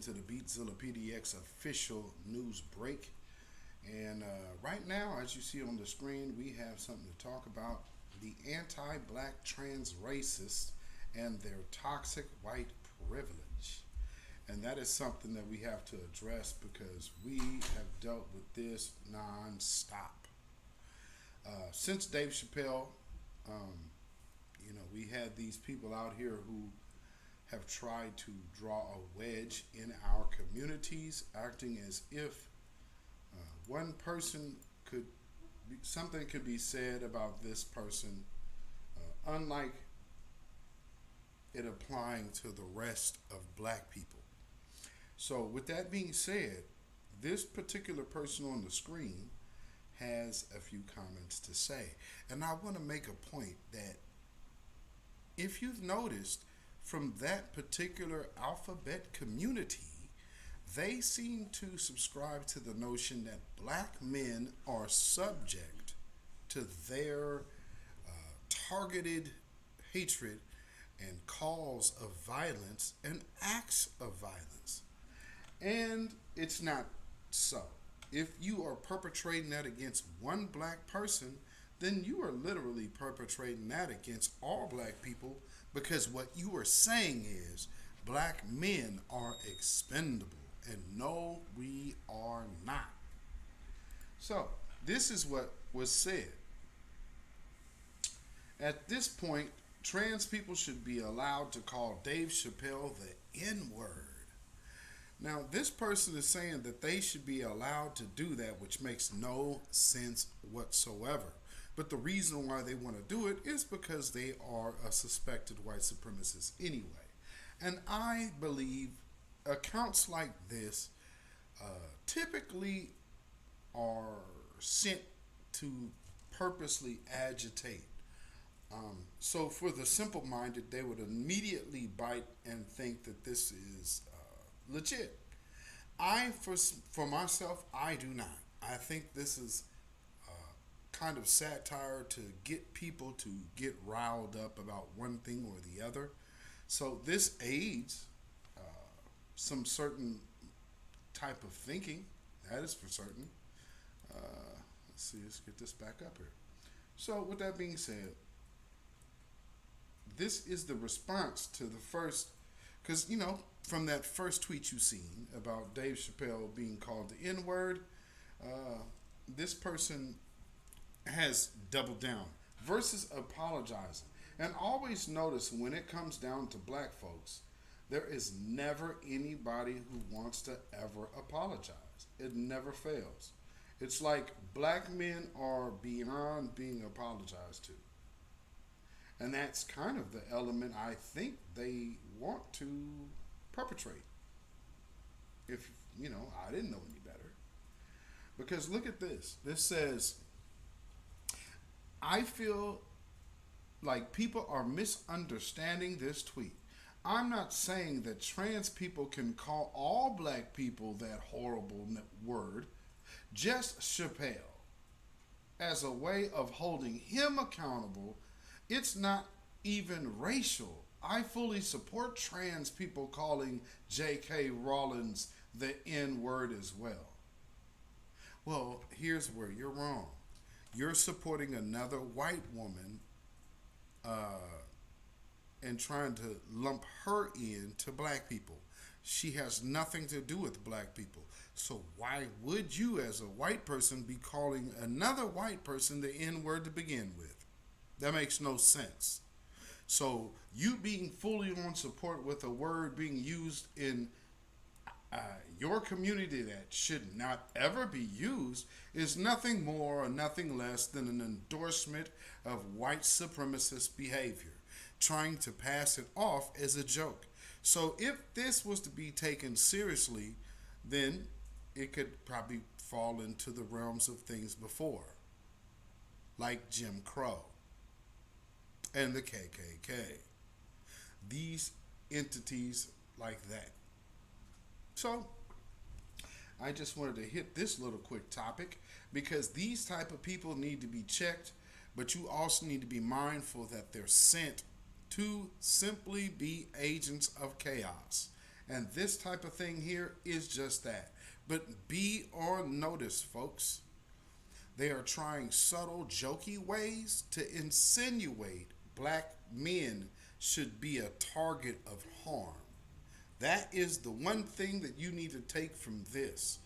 to the beatzillapdx official news break. And right now, as you see on the screen, we have something to talk about: the anti-black trans racists and their toxic white privilege. And that is something that we have to address because we have dealt with this non-stop. Since Dave Chappelle, um, we had these people out here who have tried to draw a wedge in our communities, acting as if one person something could be said about this person, unlike it applying to the rest of black people. So, with that being said, this particular person on the screen has a few comments to say. And I want to make a point that if you've noticed from that particular alphabet community, they seem to subscribe to the notion that black men are subject to their targeted hatred and calls of violence and acts of violence. And it's not so. If you are perpetrating that against one black person, then you are literally perpetrating that against all black people, because what you are saying is black men are expendable. And no, we are not. So, this is what was said. At this point, trans people should be allowed to call Dave Chappelle the N word. Now, this person is saying that they should be allowed to do that, which makes no sense whatsoever. But the reason why they want to do it is because they are a suspected white supremacist anyway. And I believe accounts like this typically are sent to purposely agitate. So for the simple-minded, they would immediately bite and think that this is legit. For myself, I do not. I think this is kind of satire to get people to get riled up about one thing or the other. So this aids some certain type of thinking. That is for certain. Let's get this back up here. So with that being said, this is the response to the first, because from that first tweet you seen about Dave Chappelle being called the N-word, this person has doubled down versus apologizing. And always notice when it comes down to black folks, there is never anybody who wants to ever apologize. It never fails. It's like black men are beyond being apologized to. And that's kind of the element I think they want to perpetrate. If, I didn't know any better. Because look at this. This says, I feel like people are misunderstanding this tweet. I'm not saying that trans people can call all black people that horrible word, just Chappelle. As a way of holding him accountable, it's not even racial. I fully support trans people calling J.K. Rowling the N-word as well. Well, here's where you're wrong. You're supporting another white woman and trying to lump her in to black people. She has nothing to do with black people. So why would you, as a white person, be calling another white person the N-word to begin with? That makes no sense. So you being fully on support with a word being used in your community that should not ever be used is nothing more or nothing less than an endorsement of white supremacist behavior, trying to pass it off as a joke. So if this was to be taken seriously, then it could probably fall into the realms of things before, like Jim Crow and the KKK. These entities like that. So I just wanted to hit this little quick topic because these type of people need to be checked, but you also need to be mindful that they're sent to simply be agents of chaos. And this type of thing here is just that. But be on notice, folks. They are trying subtle, jokey ways to insinuate black men should be a target of harm. That is the one thing that you need to take from this.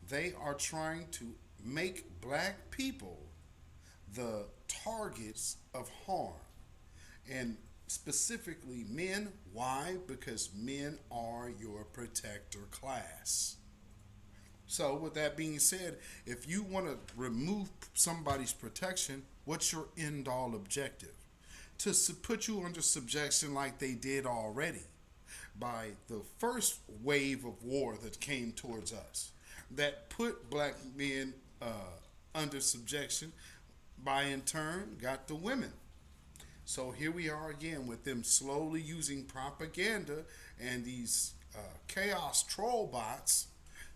They are trying to make black people the targets of harm. And specifically men. Why? Because men are your protector class. So, with that being said, if you want to remove somebody's protection, what's your end all objective? To put you under subjection like they did already by the first wave of war that came towards us, that put black men under subjection, by in turn got the women. So here we are again with them slowly using propaganda and these chaos troll bots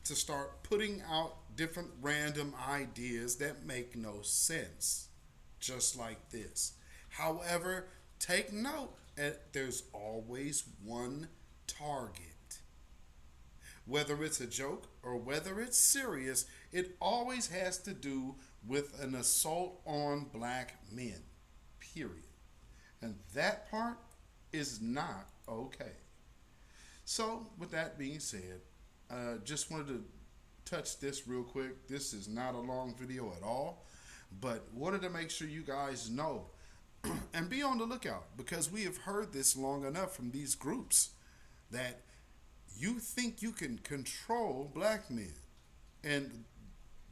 to start putting out different random ideas that make no sense, just like this. However, take note that there's always one target. Whether it's a joke or whether it's serious, it always has to do with an assault on black men, period. And that part is not okay. So, with that being said, just wanted to touch this real quick. This is not a long video at all, but wanted to make sure you guys know and be on the lookout, because we have heard this long enough from these groups that you think you can control black men, and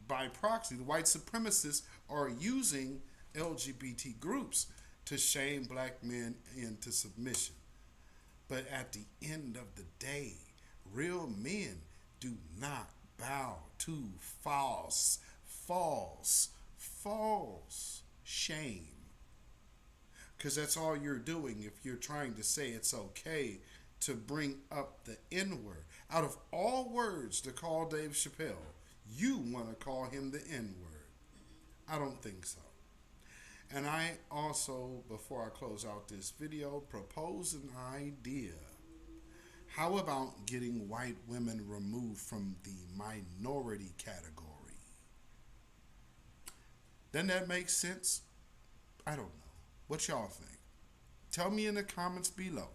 by proxy the white supremacists are using LGBT groups to shame black men into submission. But at the end of the day, real men do not bow to false shame. Because that's all you're doing if you're trying to say it's okay to bring up the N-word. Out of all words to call Dave Chappelle, you want to call him the N-word. I don't think so. And I also, before I close out this video, propose an idea. How about getting white women removed from the minority category? Doesn't that make sense? I don't know. What y'all think? Tell me in the comments below.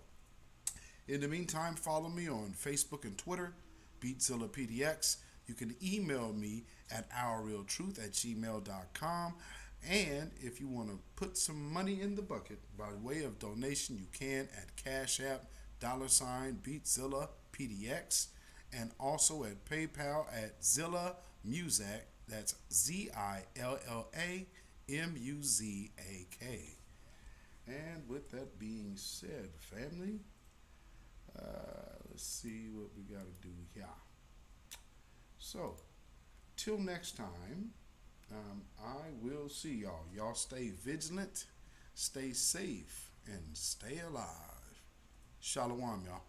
In the meantime, follow me on Facebook and Twitter, beatzillapdx. You can email me at ourrealtruth@gmail.com. And if you want to put some money in the bucket by way of donation, you can at CashApp, $beatzillapdx, and also at PayPal at Zilla Muzak. That's ZILLAMUZAK. And with that being said, family, let's see what we got to do here. So, till next time, I will see y'all. Y'all stay vigilant, stay safe, and stay alive. Shalom, y'all.